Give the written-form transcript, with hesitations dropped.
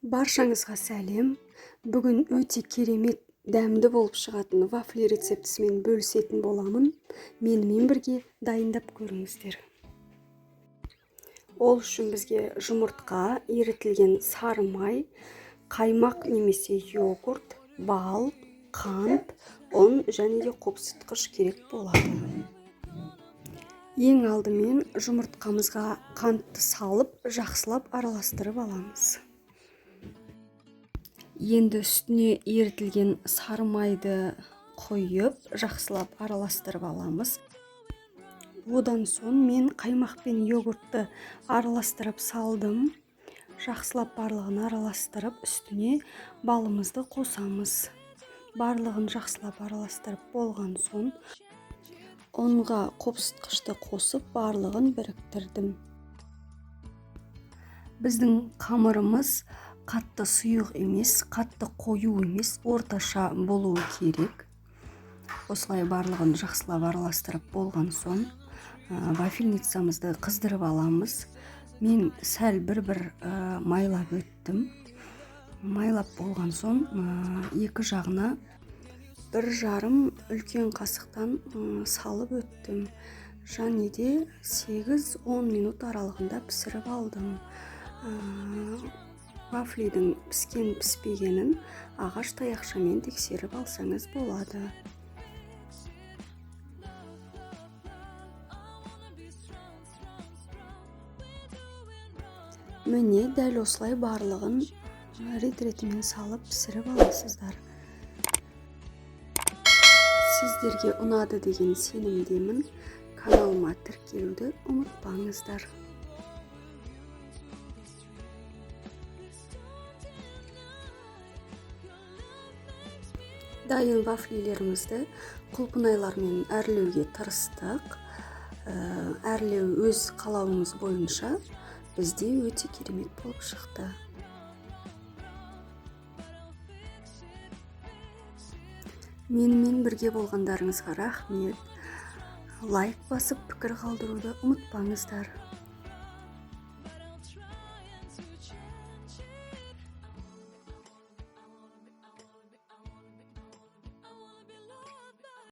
Баршаңызға сәлем. Бүгін өте керемет дәмді болып шығатын вафли рецептісімен бөлісетін боламын. Менімен бірге дайындап көріңіздер. Ол үшін бізге жұмыртқа, ерітілген сары май, қаймақ немесе йогурт, бал, қант, ұн және де қопсытқыш керек болады. Ең алдымен жұмыртқамызға қантты салып, жақсылап араластырып аламыз. Енді үстіне ерітілген сары майды қойып, жақсылап араластырып аламыз. Одан соң мен қаймақ пен йогуртты араластырып салдым. Жақсылап барлығын араластырып, үстіне балымызды қосамыз. Барлығын жақсылап араластырып болған соң, ұнға қопсытқышты қосып, барлығын біріктірдім. Біздің қамырымыз қатты сұйық емес, қатты қою емес, орташа болуы керек. Осылай барлығын жақсылап араластырып болған соң, вафельницамызды қыздырып аламыз. Мен сәл бір майлап өттім. Майлап болған соң, екі жағына 1,5 үлкен қасықтан салып өттім. Және де 8-10 минут аралығында пісіріп алдым. Вафлидің піскен-піспегенін ағаш таяқшамен тексеріп алсаңыз болады. Міне дәл осылай барлығын рет-ретімен салып пісіріп аласыздар. Сіздерге ұнады деген сенімдемін. Каналыма тіркелуді ұмытпаңыздар. Дайын вафлилерімізді құлпынайлармен әрлеуге тырыстық. Әрлеу өз қалауымыз бойынша бізде өте керемет болып шықты. Менімен бірге болғандарыңызға рахмет. Лайк басып пікір қалдыруды ұмытпаңыздар.